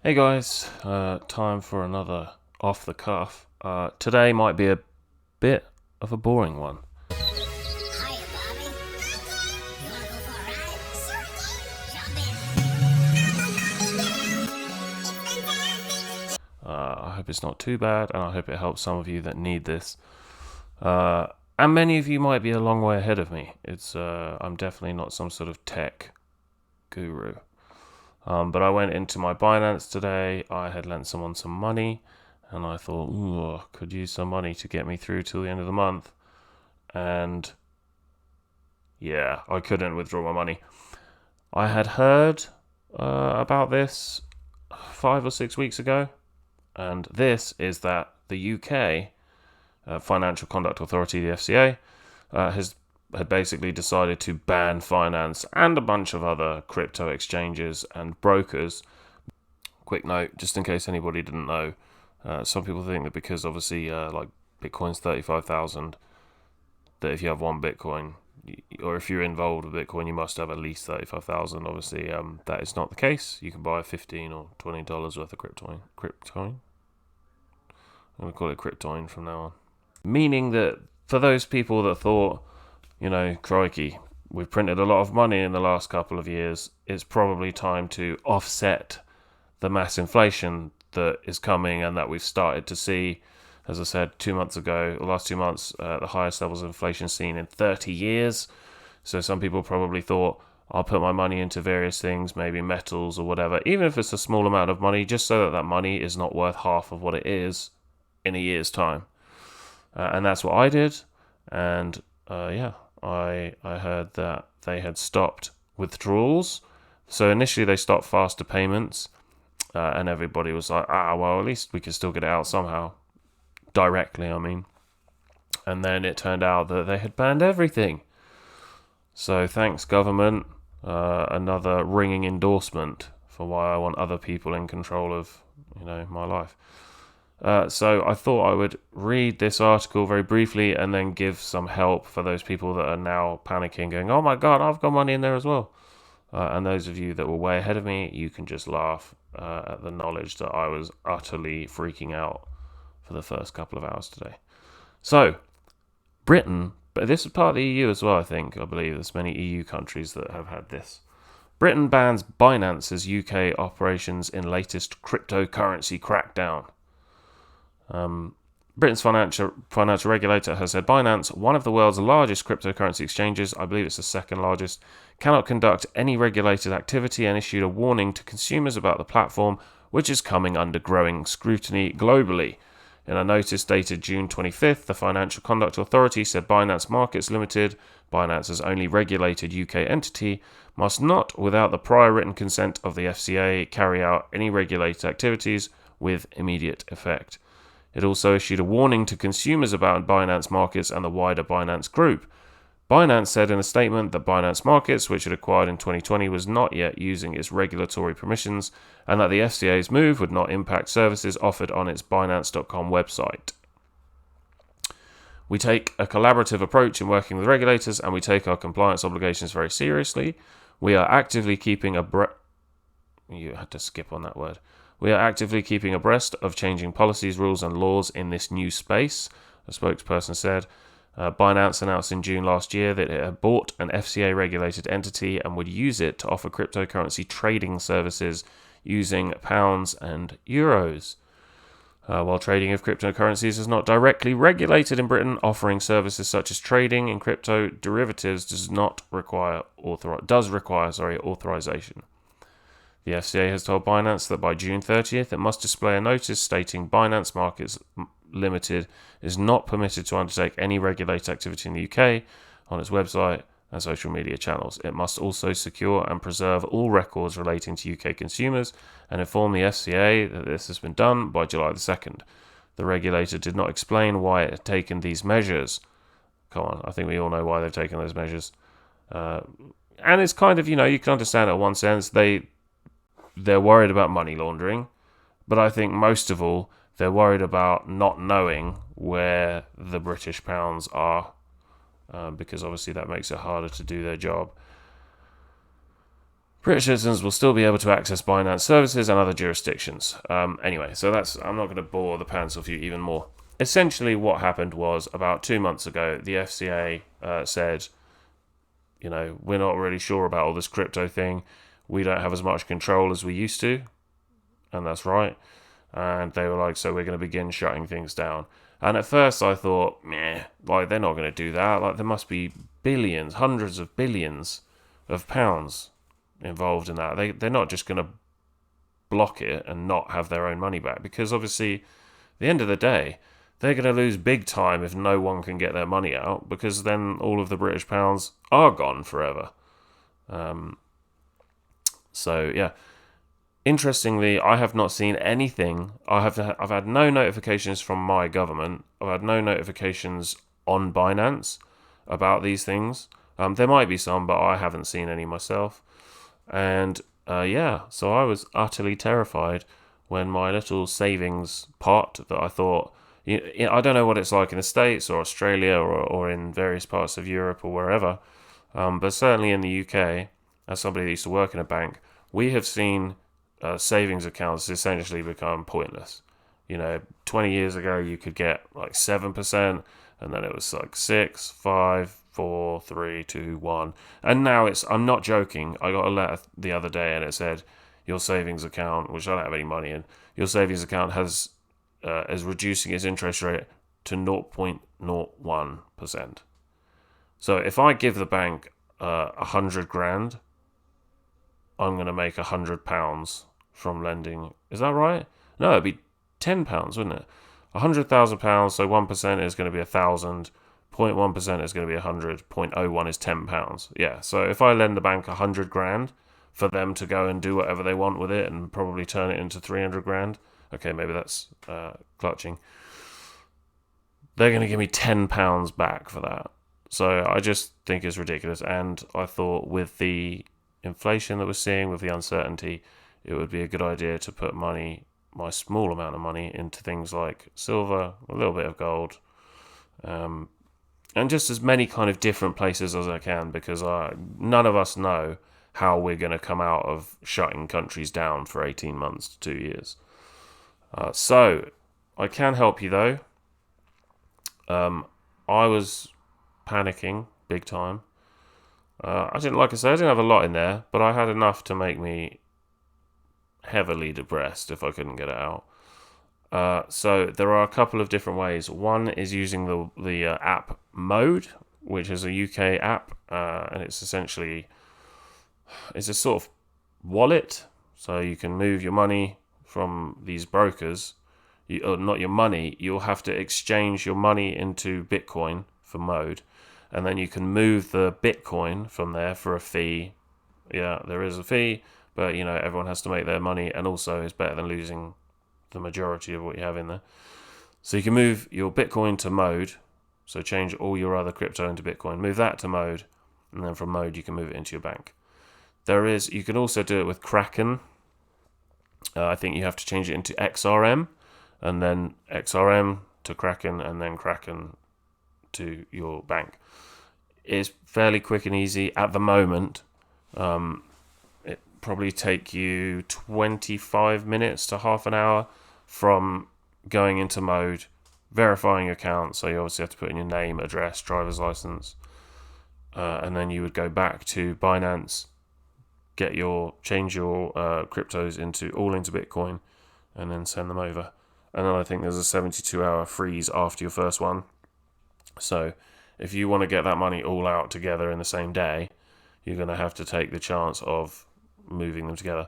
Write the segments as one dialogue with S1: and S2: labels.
S1: Hey guys, time for another off the cuff. Today might be a bit of a boring one.
S2: Hiya, Bobby. You wanna go for a ride? Jump in.
S1: I hope it's not too bad, and I hope it helps some of you that need this. And many of you might be a long way ahead of me. I'm definitely not some sort of tech guru. But I went into my Binance today. I had lent someone some money, and I thought, ooh, I could use some money to get me through till the end of the month. And yeah, I couldn't withdraw my money. I had heard about this 5 or 6 weeks ago, and this is that the UK Financial Conduct Authority, the FCA, had basically decided to ban finance and a bunch of other crypto exchanges and brokers. Quick note, just in case anybody didn't know, some people think that because obviously like Bitcoin's 35,000, that if you have one Bitcoin, or if you're involved with Bitcoin, you must have at least 35,000. Obviously, that is not the case. You can buy $15 or $20 worth of Krypton. I'm going to call it Krypton from now on. Meaning that for those people that thought, crikey, we've printed a lot of money in the last couple of years, it's probably time to offset the mass inflation that is coming and that we've started to see. As I said, 2 months ago, the last 2 months, the highest levels of inflation seen in 30 years. So some people probably thought, I'll put my money into various things, maybe metals or whatever, even if it's a small amount of money, just so that that money is not worth half of what it is in a year's time. And that's what I did. And I heard that they had stopped withdrawals. So initially they stopped faster payments, and everybody was like, well, at least we can still get it out somehow. Directly, I mean. And then it turned out that they had banned everything. So thanks, government. Another ringing endorsement for why I want other people in control of, my life. So I thought I would read this article very briefly and then give some help for those people that are now panicking, going, oh my God, I've got money in there as well. And those of you that were way ahead of me, you can just laugh at the knowledge that I was utterly freaking out for the first couple of hours today. So, Britain, but this is part of the EU as well, I believe there's many EU countries that have had this. Britain bans Binance's UK operations in latest cryptocurrency crackdown. Britain's financial regulator has said Binance, one of the world's largest cryptocurrency exchanges, I believe it's the second largest, cannot conduct any regulated activity and issued a warning to consumers about the platform, which is coming under growing scrutiny globally. In a notice dated June 25th, the Financial Conduct Authority said Binance Markets Limited, Binance's only regulated UK entity, must not, without the prior written consent of the FCA, carry out any regulated activities with immediate effect. It also issued a warning to consumers about Binance Markets and the wider Binance Group. Binance said in a statement that Binance Markets, which it acquired in 2020, was not yet using its regulatory permissions and that the FCA's move would not impact services offered on its Binance.com website. We take a collaborative approach in working with regulators and we take our compliance obligations very seriously. We are actively keeping You had to skip on that word. We are actively keeping abreast of changing policies, rules and laws in this new space, a spokesperson said. Binance announced in June last year that it had bought an FCA-regulated entity and would use it to offer cryptocurrency trading services using pounds and euros. While trading of cryptocurrencies is not directly regulated in Britain, offering services such as trading in crypto derivatives does require authorization. The FCA has told Binance that by June 30th it must display a notice stating Binance Markets Limited is not permitted to undertake any regulated activity in the UK on its website and social media channels. It must also secure and preserve all records relating to UK consumers and inform the FCA that this has been done by July the 2nd. The regulator did not explain why it had taken these measures. Come on, I think we all know why they've taken those measures. And it's kind of, you can understand it in one sense. They're worried about money laundering, but I think most of all, they're worried about not knowing where the British pounds are, because obviously that makes it harder to do their job. British citizens will still be able to access Binance services and other jurisdictions. Anyway, so I'm not going to bore the pants off you even more. Essentially, what happened was about 2 months ago, the FCA said, we're not really sure about all this crypto thing. We don't have as much control as we used to. And that's right. And they were like, so we're going to begin shutting things down. And at first I thought, they're not going to do that. Like, there must be billions, hundreds of billions of pounds involved in that. They're not just going to block it and not have their own money back, because obviously at the end of the day they're going to lose big time if no one can get their money out, because then all of the British pounds are gone forever. So yeah, interestingly, I have not seen anything. I've had no notifications from my government. I've had no notifications on Binance about these things. There might be some, but I haven't seen any myself. And so I was utterly terrified when my little savings pot that I thought, I don't know what it's like in the States or Australia or in various parts of Europe or wherever, but certainly in the UK, as somebody that used to work in a bank, we have seen savings accounts essentially become pointless. 20 years ago you could get like 7%, and then it was like 6, 5, 4, 3, 2, 1, and now I'm not joking. I got a letter the other day and it said your savings account, which I don't have any money in, your savings account is reducing its interest rate to 0.01%. So if I give the bank 100 grand, I'm going to make £100 from lending. Is that right? No, it'd be £10, wouldn't it? £100,000, so 1% is going to be 1,000. 0.1% is going to be 100. 0.01 is £10. Yeah, so if I lend the bank 100 grand for them to go and do whatever they want with it and probably turn it into 300 grand. Okay, maybe that's clutching. They're going to give me £10 back for that. So I just think it's ridiculous. And I thought with the inflation that we're seeing, with the uncertainty, it would be a good idea to put my small amount of money into things like silver, a little bit of gold, and just as many kind of different places as I can, because none of us know how we're going to come out of shutting countries down for 18 months to 2 years. So I can help you though. I was panicking big time. I didn't have a lot in there, but I had enough to make me heavily depressed if I couldn't get it out. So there are a couple of different ways. One is using the app Mode, which is a UK app, and it's essentially a sort of wallet, so you can move your money from these brokers. Not your money, you'll have to exchange your money into Bitcoin for Mode, and then you can move the Bitcoin from there for a fee. Yeah, there is a fee, but everyone has to make their money, and also it's better than losing the majority of what you have in there. So you can move your Bitcoin to Mode, so change all your other crypto into Bitcoin, move that to Mode, and then from Mode you can move it into your bank. You can also do it with Kraken. I think you have to change it into XRM, and then XRM to Kraken, and then Kraken to your bank. It's fairly quick and easy at the moment. It probably take you 25 minutes to half an hour from going into Mode, verifying your account. So you obviously have to put in your name, address, driver's license, and then you would go back to Binance, change your cryptos into Bitcoin, and then send them over. And then I think there's a 72-hour freeze after your first one. So if you want to get that money all out together in the same day, you're going to have to take the chance of moving them together.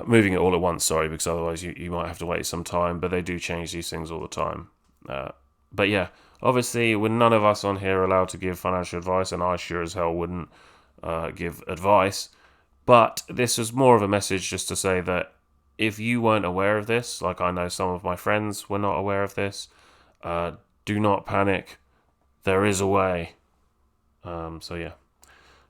S1: Moving it all at once, because otherwise you might have to wait some time, but they do change these things all the time. But yeah, obviously we're none of us on here allowed to give financial advice, and I sure as hell wouldn't give advice. But this was more of a message just to say that if you weren't aware of this, like I know some of my friends were not aware of this, do not panic. There is a way. So yeah.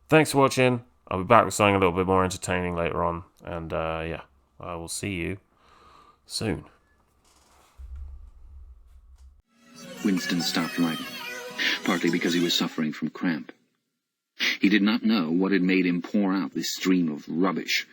S1: Thanks for watching. I'll be back with something a little bit more entertaining later on. And I will see you soon.
S3: Winston stopped writing, partly because he was suffering from cramp. He did not know what had made him pour out this stream of rubbish.